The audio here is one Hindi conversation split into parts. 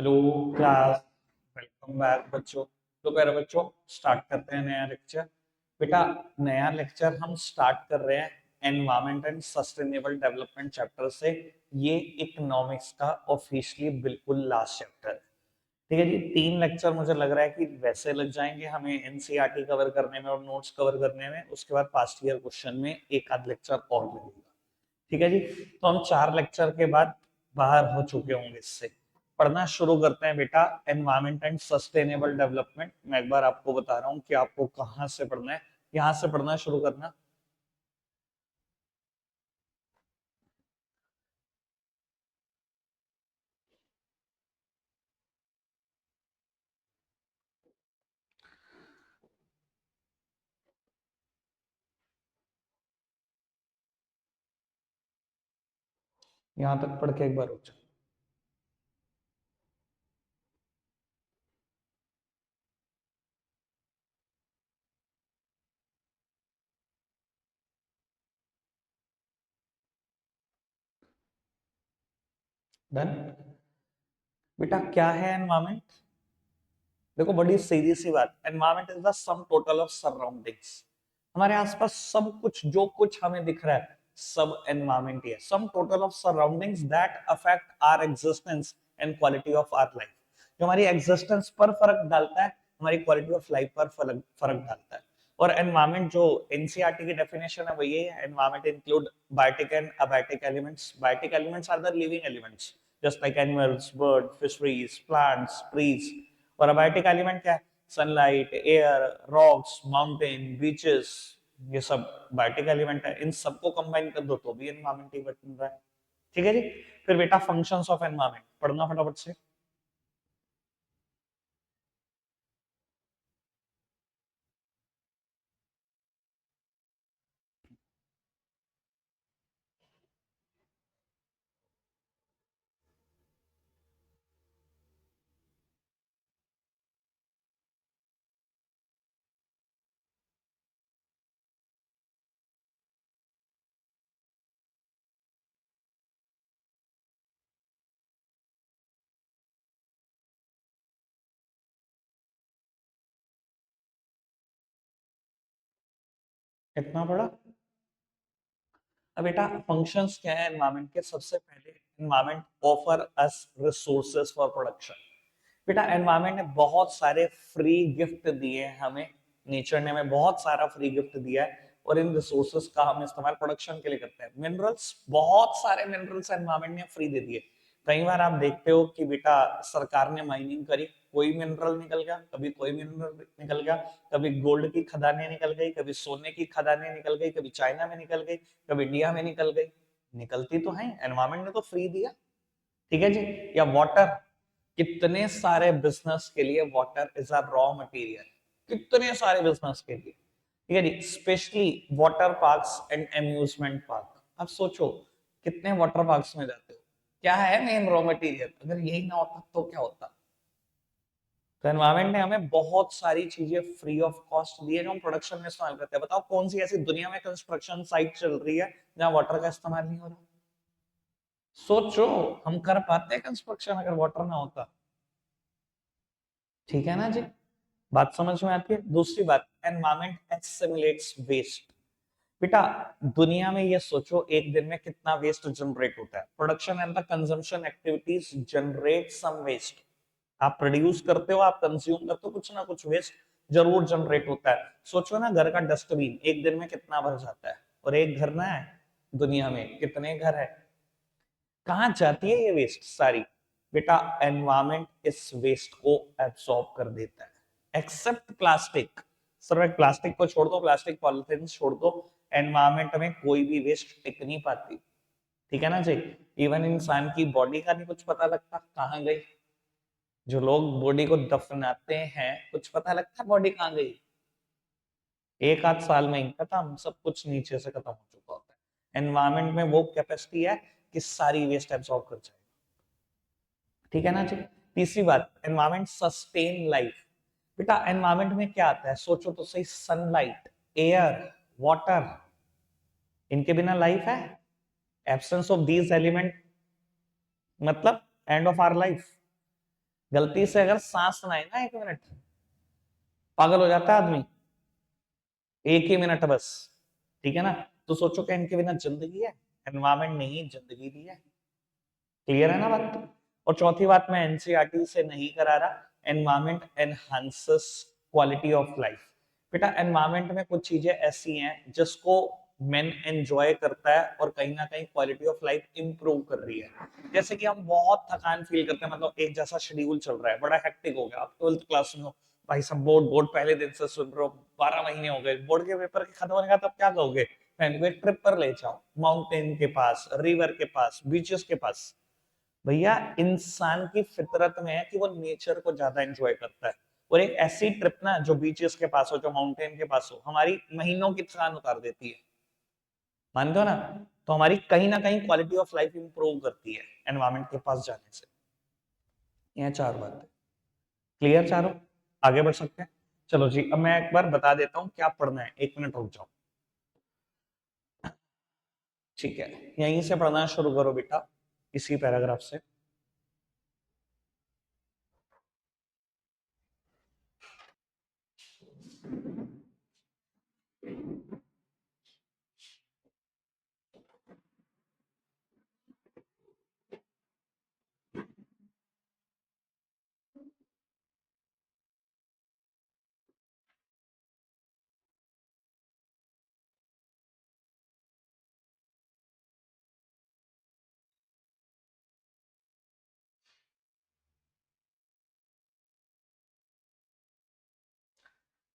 Hello class. वेलकम बैक बच्चों। तो प्यारे बच्चों, स्टार्ट करते हैं नया लेक्चर। बेटा, नया लेक्चर हम स्टार्ट कर रहे हैं environment and sustainable development chapter से। ये इकोनॉमिक्स का ऑफिशियली बिल्कुल लास्ट चैप्टर है। ठीक है जी, 3 लेक्चर मुझे लग रहा है कि वैसे लग जाएंगे हमें एनसीईआरटी कवर करने में और नोट्स कवर करने में। उसके बाद पास्ट ईयर क्वेश्चन में एक आध लेक्चर और लगेगा। ठीक है जी। तो हम 4 लेक्चर के बाद बाहर हो चुके होंगे इससे। पढ़ना शुरू करते हैं बेटा। एनवायरमेंट एंड सस्टेनेबल डेवलपमेंट, मैं एक बार आपको बता रहा हूँ कि आपको कहाँ से पढ़ना है। यहाँ से पढ़ना शुरू करना। यहाँ तक पढ़ के एक बार उठ। डन। बेटा, क्या है एनवायरमेंट? देखो, बड़ी सीधी सी बात, environment is the some total of surroundings. हमारे आसपास सब कुछ जो कुछ हमें दिख रहा है सब एनवायरमेंट ही है। Sum total of surroundings that affect our existence and quality of our life. जो हमारी एग्जिस्टेंस पर फर्क डालता है, हमारी क्वालिटी ऑफ लाइफ पर फर्क फर्क डालता है। और एनवायरमेंट जो एनसीईआरटी की डेफिनेशन है वो ये है, environment include biotic and abiotic elements. Biotic elements are the living elements just like animals, bird, fisheries, plants, trees. और अबायोटिक एलिमेंट क्या है? Sunlight, air, rocks, mountain, beaches. ये सब बायोटिक एलिमेंट है। इन सबको कंबाइन कर दो तो भी एनवायरमेंट ही बन रहा है। ठीक है जी। फिर बेटा, फंक्शंस ऑफ एनवायरमेंट पढ़ना फटाफट से। कितना पढ़ा? अब बेटा, फंक्शंस क्या है एनवायरमेंट के? सबसे पहले, environment offer us resources for production. बेटा, एनवायरमेंट ने बहुत सारे फ्री गिफ्ट दिए हैं हमें। नेचर ने हमें बहुत सारा फ्री गिफ्ट दिया है और इन रिसोर्सेज का हम इस्तेमाल प्रोडक्शन के लिए करते हैं। मिनरल्स, बहुत सारे मिनरल्स एनवायरमेंट ने फ्री दे दिए। कई बार आप देखते हो कि बेटा सरकार ने माइनिंग करी, कोई मिनरल निकल गया, कभी कोई मिनरल निकल गया। कभी गोल्ड की खदानें निकल गई, कभी सोने की खदानें निकल गई, कभी चाइना में निकल गई, कभी इंडिया में निकल गई। निकलती तो है, एनवायरमेंट ने तो फ्री दिया। ठीक है जी। या वाटर, कितने सारे बिजनेस के लिए water is a raw material. कितने सारे बिजनेस के लिए। ठीक है जी। Specially water parks and amusement park. अब सोचो, कितने वाटर पार्क्स में जाते हो, क्या है मेन रॉ मटेरियल? अगर यही ना होता तो क्या होता? तो एनवायरमेंट ने हमें बहुत सारी चीजें फ्री ऑफ कॉस्ट दी है जो हम प्रोडक्शन में इस्तेमाल करते हैं। बताओ, कौन सी ऐसी दुनिया में कंस्ट्रक्शन साइट चल रही है जहां वाटर का इस्तेमाल नहीं हो रहा? सोचो, हम कर पाते हैं कंस्ट्रक्शन अगर वाटर ना होता? ठीक है ना जी। बात समझ में आती है? दूसरी बात, एनवायरमेंट एसिमिलेट्स वेस्ट। बेटा, दुनिया में ये सोचो, एक दिन में कितना वेस्ट जनरेट होता है। Production and the consumption activities generate some waste. आप प्रोड्यूस करते हो, आप कंज्यूम करते हो, कुछ ना कुछ वेस्ट जरूर जनरेट होता है। सोचो ना, घर का डस्टबिन एक दिन में कितना भर जाता है। और एक घर ना है, दुनिया में कितने घर है? कहाँ जाती है ये वेस्ट सारी? बेटा, एनवायरमेंट इस वेस्ट को एब्सॉर्ब कर देता है, एक्सेप्ट प्लास्टिक। सिर्फ प्लास्टिक को छोड़ दो, प्लास्टिक पॉलिथीन छोड़ दो, एनवायरमेंट में कोई भी वेस्ट टिक नहीं पाती। ठीक है ना जी। इवन इंसान की बॉडी का नहीं कुछ पता लगता कहाँ गई। जो लोग बॉडी को दफनाते हैं, कुछ पता लगता है बॉडी कहाँ गई? एक आध साल में ही खत्म, सब कुछ नीचे से खत्म हो चुका होता है। एनवायरमेंट में वो कैपेसिटी है कि सारी वेस्ट एब्सॉर्ब कर जाए। ठीक है ना जी। तीसरी बात, एनवायरमेंट सस्टेन लाइफ। बेटा, एनवायरमेंट में क्या आता है? सोचो तो सही, सनलाइट, एयर, वाटर, इनके बिना लाइफ है? एब्सेंस ऑफ दीज एलिमेंट मतलब एंड ऑफ आवर लाइफ। गलती से अगर सांस ना आए ना 1 मिनट, पागल हो जाता है आदमी। 1 ही मिनट बस, ठीक है ना। तो सोचो कि इनके बिना जिंदगी है? एनवायरमेंट ने ही जिंदगी दी है। क्लियर है ना बात? और चौथी बात मैं एनसीईआरटी से नहीं करा रहा, environment enhances quality of life. बेटा एनवायरमेंट में कुछ चीजें ऐसी हैं जिसको मैन एंजॉय करता है और कहीं ना कहीं क्वालिटी ऑफ लाइफ इंप्रूव कर रही है। जैसे कि हम बहुत थकान फील करते हैं, मतलब एक जैसा शेड्यूल चल रहा है, बड़ा हेक्टिक हो गया, आप 12th क्लास में हो, भाई सब बोर्ड बोर्ड पहले दिन से सुन रहे हो, 12 महीने हो गए बोर्ड के पेपर के खत्म होने का, तब क्या कहोगे? फ्रेंड को एक ट्रिप पर ले जाओ, माउंटेन के पास, रिवर के पास, बीचेस के पास। भैया इंसान की फितरत में है कि वो नेचर को ज्यादा एंजॉय करता है, और एक ऐसी ट्रिप ना जो बीचेस के पास हो, जो माउंटेन के पास हो, हमारी महीनों की थकान उतार देती है। मानते हो ना? तो हमारी कहीं ना कहीं क्वालिटी ऑफ लाइफ इंप्रूव करती है एनवायरमेंट के पास जाने से। यह चार बात है। क्लियर चारों? आगे बढ़ सकते हैं? चलो जी, अब मैं एक बार बता देता हूँ क्या पढ़ना है, 1 मिनट रुक जाओ। ठीक है, यहीं से पढ़ना शुरू करो बेटा, इसी पैराग्राफ से।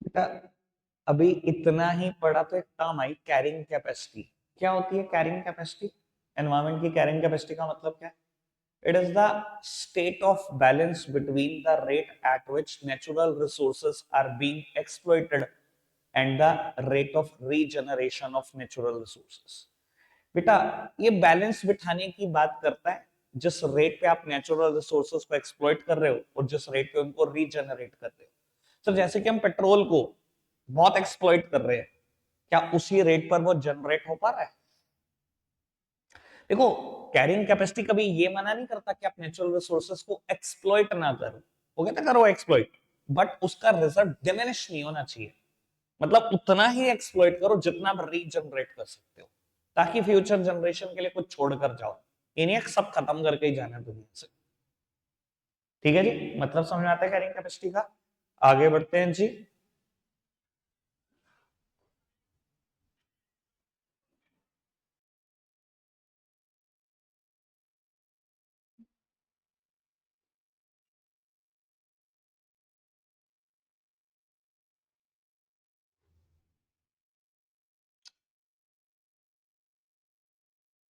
बेटा अभी इतना ही पढ़ा तो एक टर्म आई, कैरिंग कैपेसिटी। क्या होती है कैरिंग कैपेसिटी? एनवायरमेंट की कैरिंग कैपेसिटी का मतलब क्या है? It is the state of balance between the rate at which natural resources are being exploited and the rate of regeneration of natural resources. बेटा ये बैलेंस बिठाने की बात करता है, जिस रेट पे आप नेचुरल रिसोर्सेज को एक्सप्लॉइट कर रहे हो और जिस रेट पे उनको रीजनरेट कर रहे हो। तो जैसे कि हम पेट्रोल को बहुत एक्सप्लॉइट कर रहे हैं, क्या उसी रेट पर वो जनरेट हो पा रहा है? देखो, कैरिंग कैपेसिटी कभी ये मना नहीं करता कि आप नेचुरल रिसोर्सेज को एक्सप्लॉइट ना करो, वो कहता करो एक्सप्लॉइट, बट उसका रिजल्ट डिमिनिश नहीं होना चाहिए। मतलब उतना ही एक्सप्लॉइट करो जितना आप रीजनरेट कर सकते हो, ताकि फ्यूचर जनरेशन के लिए कुछ छोड़ कर जाओ। इन्हें सब खत्म करके ही जाना है दुनिया से। ठीक है जी, मतलब समझ में आता है कैरिंग कैपेसिटी का? आगे बढ़ते हैं जी।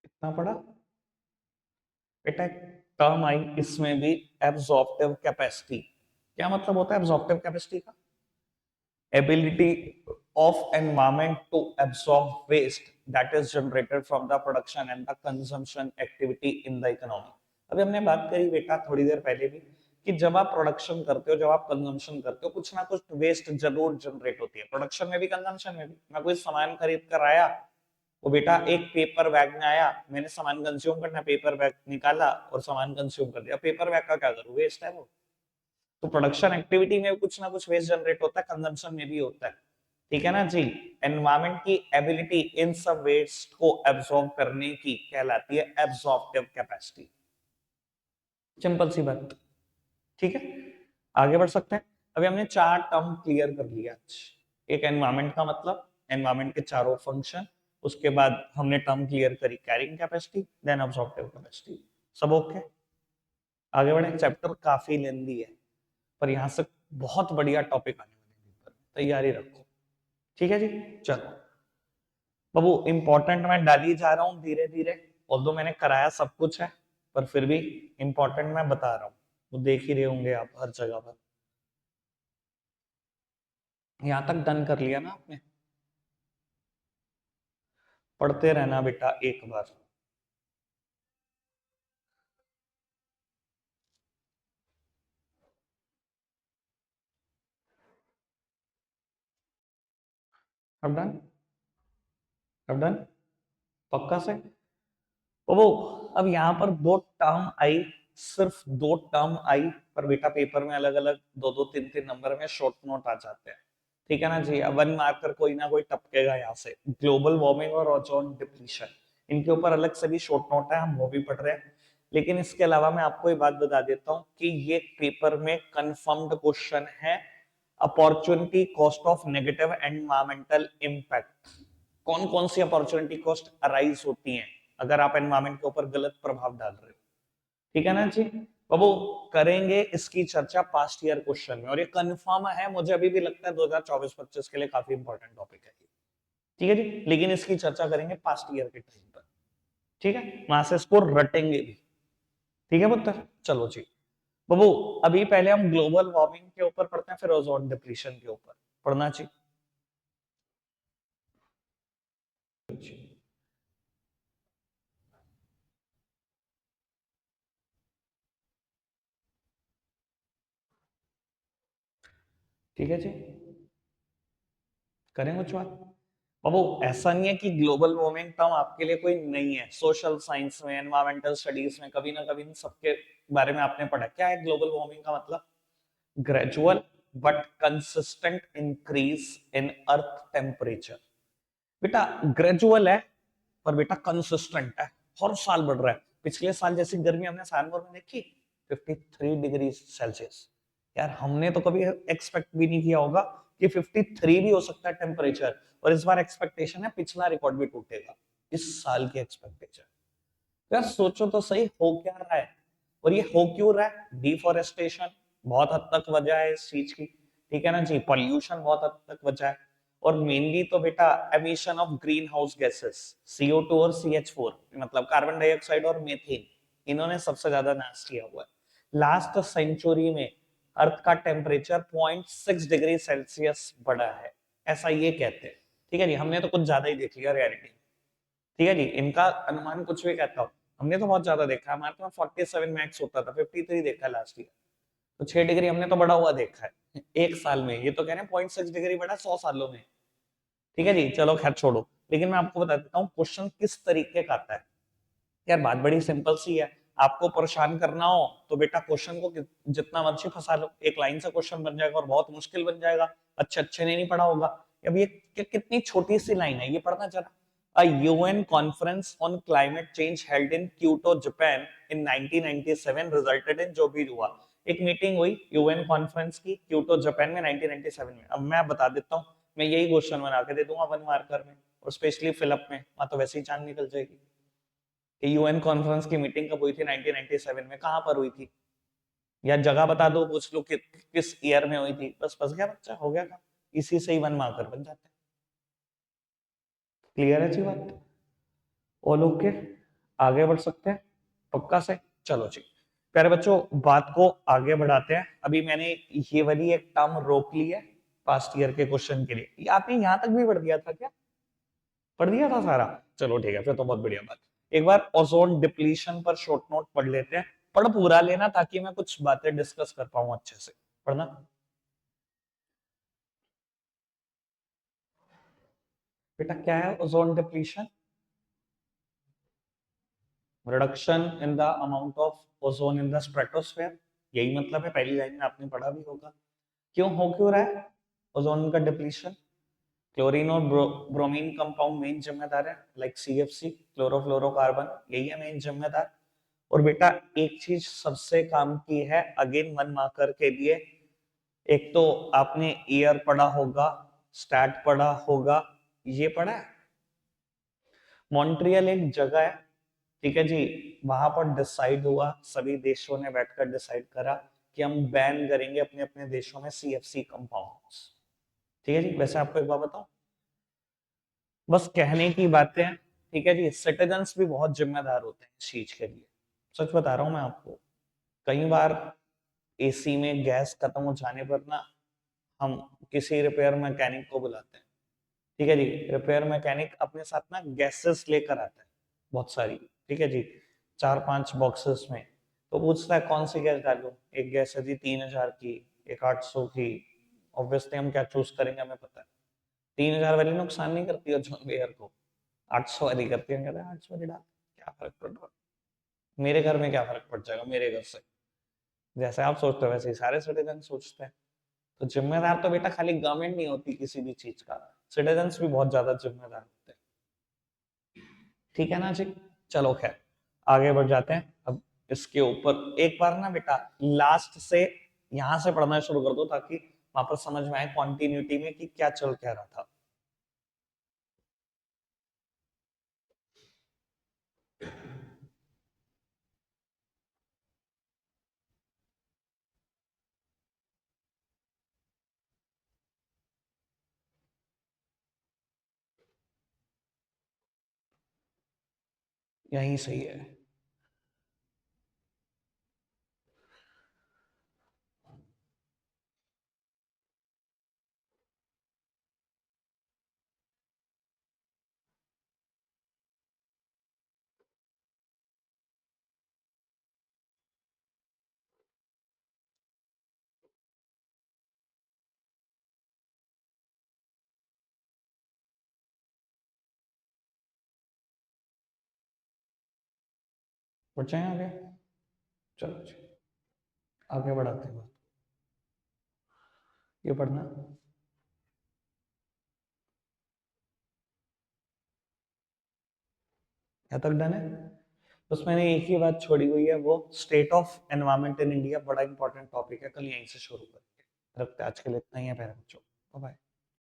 कितना पढ़ा बेटा? टर्म आई इसमें भी, एब्जॉर्प्टिव कैपेसिटी। क्या मतलब होता है एब्जॉर्प्टिव कैपेसिटी का? Ability of environment to absorb waste that is generated from the production and the consumption activity in the economy. अभी हमने बात करी बेटा थोड़ी देर पहले भी, कि जब आप प्रोडक्शन करते हो, जब आप कंजम्पशन करते हो, कुछ ना कुछ वेस्ट जरूर जनरेट होती है, प्रोडक्शन में भी कंजम्पशन में भी। मैं कोई सामान खरीद कर आया, वो बेटा एक पेपर बैग में आया, मैंने सामान कंज्यूम करना, पेपर बैग निकाला और सामान कंज्यूम कर दिया, पेपर बैग का क्या करूं, वेस्ट है वो। तो प्रोडक्शन एक्टिविटी में कुछ ना कुछ वेस्ट जनरेट होता है, कंजम्पशन में भी होता है। ठीक है ना जी? एनवायरमेंट की एबिलिटी इन सब वेस्ट को एब्सॉर्ब करने की कहलाती है एब्सॉर्प्टिव कैपेसिटी। सिंपल सी बात। ठीक है, आगे बढ़ सकते हैं। अभी हमने 4 टर्म क्लियर कर लिया आज। एक एनवायरमेंट का मतलब, एनवायरमेंट के चारों फंक्शन, उसके बाद हमने टर्म क्लियर करी कैरिंग कैपेसिटी, देन अब्सॉर्प्टिव कैपेसिटी। सब ओके? आगे बढ़े। चैप्टर काफी लेंदी है, पर यहां से बहुत बढ़िया टॉपिक आने वाले हैं, तैयारी रखो। ठीक है जी, चलो बाबू, इंपॉर्टेंट मैं डाल ही जा रहा हूँ धीरे धीरे, ऑल्दो मैंने कराया सब कुछ है, पर फिर भी इंपॉर्टेंट मैं बता रहा हूँ, वो देख ही रहे होंगे आप हर जगह पर। यहां तक डन कर लिया ना आपने? पढ़ते रहना बेटा एक बार। अब डन? अब डन? पक्का से? ओ, अब यहाँ पर 2 टर्म आई, सिर्फ 2 टर्म आई, पर बेटा पेपर में अलग अलग 2-2 3-3 नंबर में शॉर्ट नोट आ जाते हैं, ठीक है ना जी। अब 1 मार्कर कोई ना कोई टपकेगा यहाँ से। ग्लोबल वार्मिंग और ओजोन डिप्लीशन, इनके ऊपर अलग से भी शॉर्ट नोट है, हम वो भी पढ़ रहे हैं। लेकिन इसके अलावा मैं आपको ये बात बता देता हूँ कि ये पेपर में कंफर्म्ड क्वेश्चन है, opportunity cost of negative environmental impact. कौन कौन सी अपॉर्चुनिटी कॉस्ट अराइज होती हैं अगर आप एनवायरमेंट के ऊपर गलत प्रभाव डाल रहे हो, ठीक है ना जी। बाबू करेंगे इसकी चर्चा पास्ट ईयर क्वेश्चन में, और ये कंफर्म है, मुझे अभी भी लगता है 2024-25 के लिए काफी इंपॉर्टेंट टॉपिक है, ठीक है जी। लेकिन इसकी चर्चा करेंगे पास्ट ईयर के टाइम पर, ठीक है, वहां से इसको रटेंगे भी, ठीक है पुत्र। चलो जी बाबू, अभी पहले हम ग्लोबल वार्मिंग के ऊपर पढ़ते हैं, फिर ओजोन डिप्लीशन के ऊपर पढ़ना चाहिए। ठीक है जी, करें कुछ बात। बाबू ऐसा नहीं है कि ग्लोबल वार्मिंग टर्म आपके लिए कोई नहीं है, सोशल साइंस में, एनवायरमेंटल स्टडीज में कभी ना कभी इन सबके बारे में आपने पढ़ा। क्या है ग्लोबल वार्मिंग का मतलब? Gradual but consistent increase in earth temperature. बेटा ग्रेजुअल है, पर बेटा कंसिस्टेंट है, हर साल बढ़ रहा है। पिछले साल जैसी गर्मी हमने सालभर में देखी, 53 डिग्री सेल्सियस। यार हमने तो कभी एक्सपेक्ट भी नहीं किया होगा कि 53 भी हो सकता है टेम्परेचर, और इस बार एक्सपेक्टेशन है पिछला रिकॉर्ड भी टूटेगा, इस साल की एक्सपेक्टेशन। यार सोचो तो सही, हो क्या रहा है, और ये हो क्यों रहा है? डिफोरेस्टेशन बहुत हद तक वजह है इस चीज की, ठीक है ना जी। पॉल्यूशन बहुत हद तक वजह है, और मेनली तो बेटा emission of green house gases, CO2 और CH4, मतलब कार्बन डाइऑक्साइड और मीथेन, इन्होंने सबसे ज्यादा नाश किया हुआ है। लास्ट सेंचुरी में अर्थ का टेम्परेचर 0.6 डिग्री सेल्सियस बढ़ा है, ऐसा ये कहते हैं, ठीक है जी। हमने तो कुछ ज्यादा ही देख लिया रियलिटी, ठीक है जी। इनका अनुमान कुछ भी कहता हो, हमने तो बहुत ज्यादा देखा है। हमारे तो 47 मैक्स होता था, 53 देखा है लास्ट ईयर, तो 6 डिग्री हमने तो बढ़ा हुआ देखा है एक साल में। ये तो कह रहे हैं 0.6 डिग्री बढ़ा 100 सालों में, ठीक है जी। चलो खैर छोड़ो, लेकिन मैं आपको बता देता हूँ क्वेश्चन किस तरीके का आता है। यार बात बड़ी सिंपल सी है, आपको परेशान करना हो तो बेटा क्वेश्चन को जितना मर्जी फंसा लो, एक लाइन से क्वेश्चन बन जाएगा और बहुत मुश्किल बन जाएगा, अच्छे अच्छे ने नहीं पढ़ा होगा। अब ये कितनी छोटी सी लाइन है, ये पढ़ना जरा। A UN conference on climate change held in Kyoto, Japan in 1997 resulted in, जो भी हुआ, एक मीटिंग हुई यूएन कॉन्फ्रेंस की क्योटो जापान में 1997 में। अब मैं बता देता हूँ, मैं यही क्वेश्चन बना के दे दूंगा 1 मार्कर में, और स्पेशली फिलअप में, वहां तो वैसे ही चांद निकल जाएगी कि यूएन कॉन्फ्रेंस की मीटिंग कब हुई थी, 1997 में, कहां पर हुई थी, या जगह बता दो, पूछ लो कि किस ईयर में हुई थी, बस फंस गया बच्चा, हो गया काम। इसी से ही 1 मार्कर बन जाते हैं। क्लियर है जी बात? ऑल ओके, आगे बढ़ सकते हैं पक्का से। चलो जी प्यारे बच्चों, बात को आगे बढ़ाते हैं। अभी मैंने ये वाली एक टर्म रोक ली है पास्ट ईयर के क्वेश्चन के लिए। ये आपने यहां तक भी पढ़ दिया था क्या? पढ़ दिया था सारा? चलो ठीक है, फिर तो बहुत बढ़िया बात। एक बार ओजोन डिप्लीशन पर शॉर्ट नोट पढ़ लेते हैं। पढ़ पूरा लेना ताकि मैं कुछ बातें डिस्कस कर पाऊं अच्छे से। पढ़ना। बेटा क्या है ozone depletion? Reduction in the amount of ozone in the stratosphere, यही मतलब है, पहली लाइन में आपने पढ़ा भी होगा। क्यों हो क्यों रहा है ओजोन का डिप्लीशन? क्लोरीन और ब्रोमीन कंपाउंड मेन जिम्मेदार है, लाइक CFC, क्लोरोफ्लोरोकार्बन, यही है मेन जिम्मेदार। और बेटा एक चीज सबसे काम की है, अगेन 1 मार्कर के लिए, एक तो आपने ईयर पढ़ा होगा, स्टैट पढ़ा होगा, ये पढ़ा है। मॉन्ट्रियल एक जगह है, ठीक है जी, वहां पर डिसाइड हुआ, सभी देशों ने बैठकर डिसाइड करा कि हम बैन करेंगे अपने अपने देशों में CFC कंपाउंड्स, ठीक है जी। वैसे आपको एक बात बताऊं, बस कहने की बातें हैं, ठीक है जी। सिटीजन्स भी बहुत जिम्मेदार होते हैं इस चीज के लिए, सच बता रहा हूं मैं आपको। कई बार AC में गैस खत्म हो जाने पर ना, हम किसी रिपेयर मैकेनिक को बुलाते हैं, ठीक है जी। रिपेयर मैकेनिक अपने साथ ना गैसेस लेकर आता है बहुत सारी, ठीक है जी, 4-5 बॉक्सेस में। तो पूछता है कौन सी गैस डालूं, एक गैस है जी 3000 की, एक 800 की। ऑब्वियसली हम क्या चूज करेंगे, हमें पता है 3000 वाली नुकसान नहीं करती ओजोन लेयर को, 800 वाली करती है। 800 वाली डाल, क्या फर्क पड़ रहा है, मेरे घर में क्या फर्क पड़ जाएगा मेरे घर से? जैसे आप सोचते हो वैसे ही सारे सिटीजन सोचते हैं। तो जिम्मेदार तो बेटा खाली गवर्नमेंट नहीं होती किसी भी चीज का, सिटीजन्स भी बहुत ज्यादा जिम्मेदार होते हैं। ठीक है ना जी? चलो खैर, आगे बढ़ जाते हैं। अब इसके ऊपर एक बार ना बेटा लास्ट से यहां से पढ़ना शुरू कर दो, ताकि वापस समझ में आए कॉन्टिन्यूटी में कि क्या चल क्या रहा था। यही सही है। बढ़ जाए आगे। चलो जी, आगे बढ़ाते हैं बात। ये पढ़ना। यहाँ तक डन है? बस मैंने एक ही बात छोड़ी हुई है, वो state of environment in India, बड़ा इंपॉर्टेंट टॉपिक है, कल यहीं से शुरू करेंगे। रखते हैं, आज के लिए इतना ही है प्यारे बच्चों। बाय।